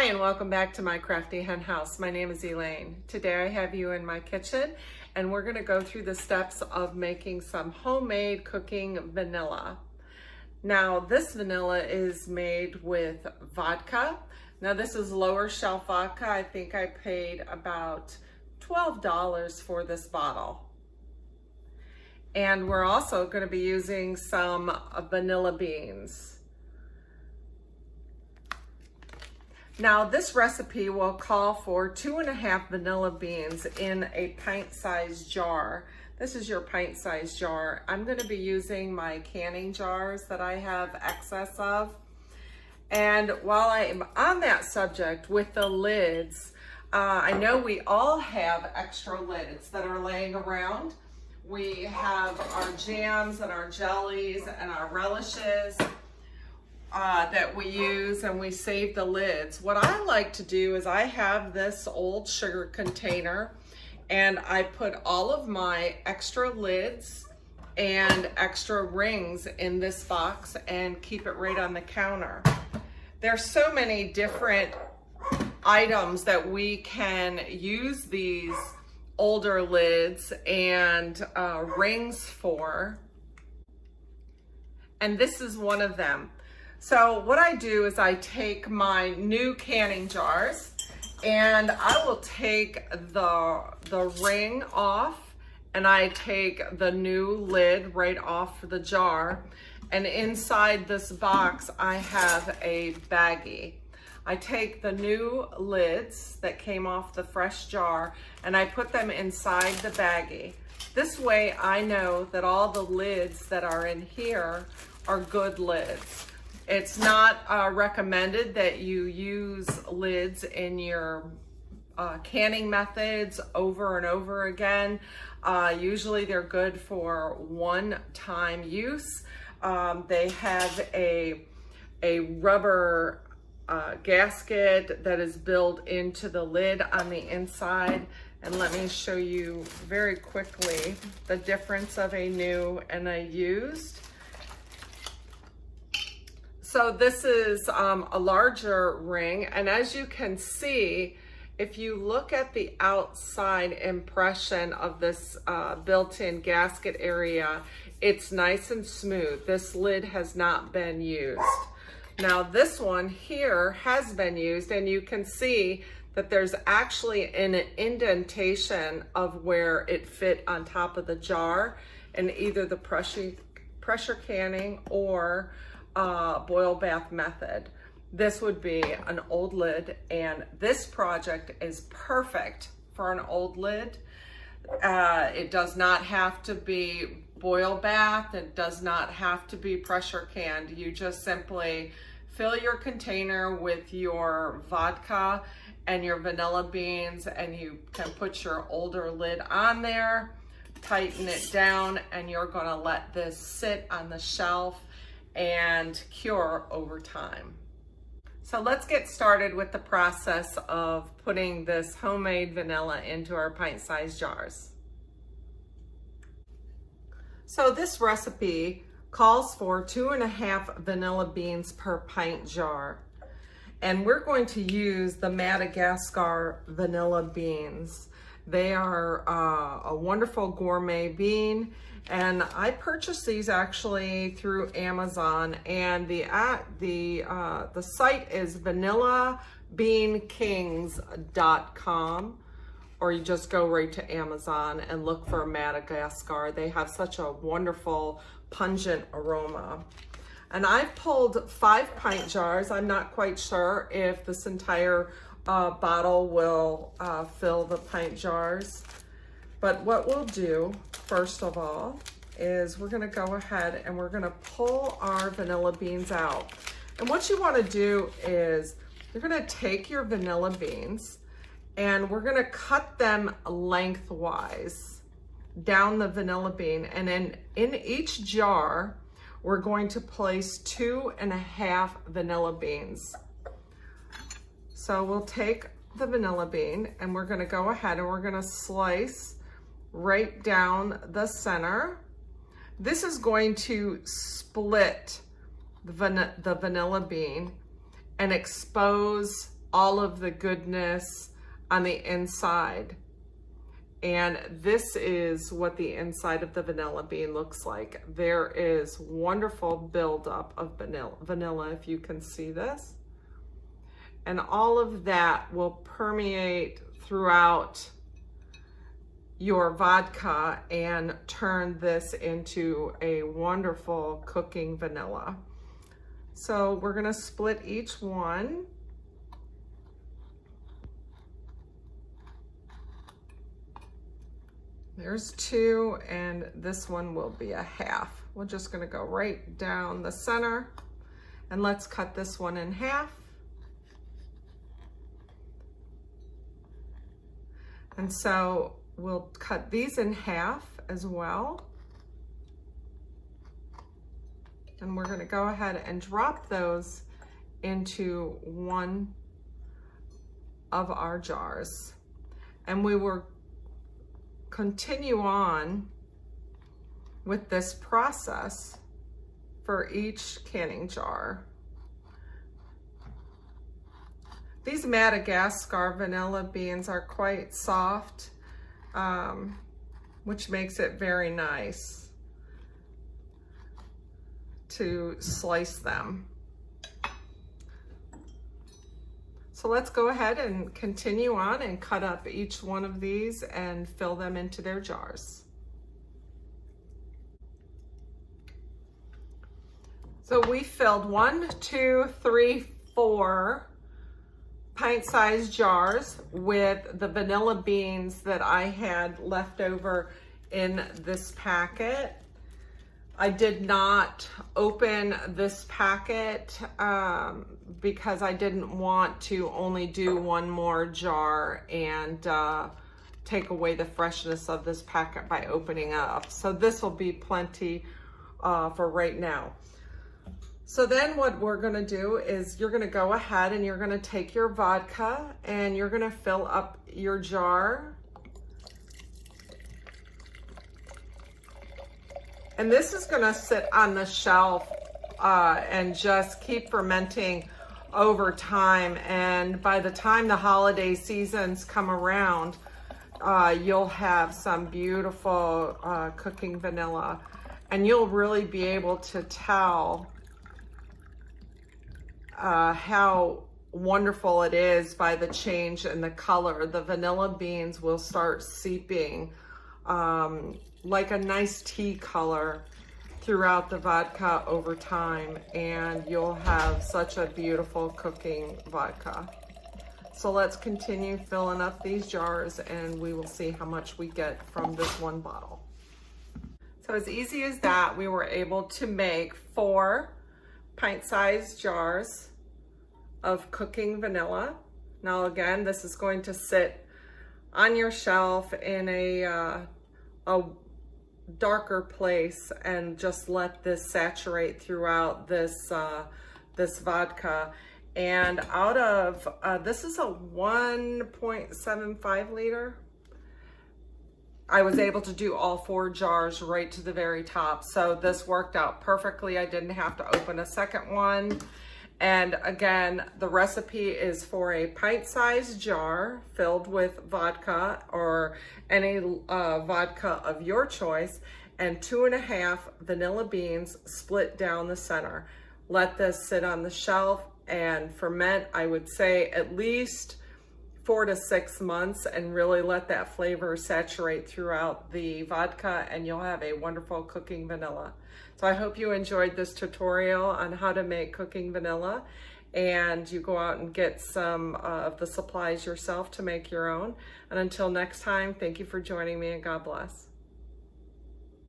Hi, and welcome back to my Crafty Hen House. My name is Elaine. Today I have you in my kitchen and we're going to go through the steps of making some homemade cooking vanilla. Now this vanilla is made with vodka. Now this is lower shelf vodka. I think I paid about $12 for this bottle. And we're also going to be using some vanilla beans. Now this recipe will call for 2.5 vanilla beans in a pint-sized jar. This is your pint-sized jar. I'm going to be using my canning jars that I have excess of. And while I am on that subject with the lids, I know we all have extra lids that are laying around. We have our jams and our jellies and our relishes that we use, and we save the lids. What I like to do is I have this old sugar container and I put all of my extra lids and extra rings in this box and keep it right on the counter. There's so many different items that we can use these older lids and rings for, and this is one of them. So what I do is I take my new canning jars and I will take the ring off and I take the new lid right off the jar, and inside this box I have a baggie. I take the new lids that came off the fresh jar and I put them inside the baggie. This way I know that all the lids that are in here are good lids. It's not recommended that you use lids in your canning methods over and over again. Usually they're good for one-time use. They have a rubber gasket that is built into the lid on the inside. And let me show you very quickly the difference of a new and a used. So this is a larger ring, and as you can see, if you look at the outside impression of this built-in gasket area, it's nice and smooth. This lid has not been used. Now this one here has been used, and you can see that there's actually an indentation of where it fit on top of the jar in either the pressure canning or boil bath method. This would be an old lid, and this project is perfect for an old lid. It does not have to be boil bath. It does not have to be pressure canned. You just simply fill your container with your vodka and your vanilla beans, and you can put your older lid on there, tighten it down, and you're gonna let this sit on the shelf and cure over time. So let's get started with the process of putting this homemade vanilla into our pint-sized jars. So this recipe calls for 2.5 vanilla beans per pint jar. And we're going to use the Madagascar vanilla beans. They are a wonderful gourmet bean, and I purchased these actually through Amazon, and the site is vanillabeankings.com, or you just go right to Amazon and look for Madagascar. They have such a wonderful pungent aroma. And I've pulled 5 pint jars. I'm not quite sure if this entire bottle will fill the pint jars. But what we'll do, first of all, is we're gonna go ahead and we're gonna pull our vanilla beans out. And what you wanna do is you're gonna take your vanilla beans and we're gonna cut them lengthwise down the vanilla bean. And then in each jar, we're going to place 2.5 vanilla beans. So we'll take the vanilla bean and we're gonna go ahead and we're gonna slice right down the center. This is going to split the vanilla bean and expose all of the goodness on the inside. And this is what the inside of the vanilla bean looks like. There is wonderful buildup of vanilla, if you can see this. And all of that will permeate throughout your vodka and turn this into a wonderful cooking vanilla. So we're gonna split each one. There's two, and this one will be a half. We're just gonna go right down the center, and let's cut this one in half. And so we'll cut these in half as well. And we're gonna go ahead and drop those into one of our jars. And we will continue on with this process for each canning jar. These Madagascar vanilla beans are quite soft, which makes it very nice to slice them. So let's go ahead and continue on and cut up each one of these and fill them into their jars. So we filled 1, 2, 3, 4 pint-sized jars with the vanilla beans that I had left over in this packet. I did not open this packet because I didn't want to only do one more jar and take away the freshness of this packet by opening it up. So this will be plenty for right now. So then what we're gonna do is you're gonna go ahead and you're gonna take your vodka and you're gonna fill up your jar. And this is gonna sit on the shelf and just keep fermenting over time. And by the time the holiday seasons come around, you'll have some beautiful cooking vanilla. And you'll really be able to tell how wonderful it is by the change in the color. The vanilla beans will start seeping like a nice tea color throughout the vodka over time, and you'll have such a beautiful cooking vodka. So let's continue filling up these jars and we will see how much we get from this one bottle. So as easy as that, we were able to make 4 pint-sized jars of cooking vanilla. Now again, this is going to sit on your shelf in a darker place and just let this saturate throughout this this vodka. And out of this is a 1.75 liter. I was able to do all 4 jars right to the very top, so this worked out perfectly. I didn't have to open a second one. And again, the recipe is for a pint-sized jar filled with vodka or any vodka of your choice, and 2.5 vanilla beans split down the center. Let this sit on the shelf and ferment, I would say at least 4 to 6 months, and really let that flavor saturate throughout the vodka, and you'll have a wonderful cooking vanilla. So I hope you enjoyed this tutorial on how to make cooking vanilla, and you go out and get some of the supplies yourself to make your own. And until next time, thank you for joining me, and God bless.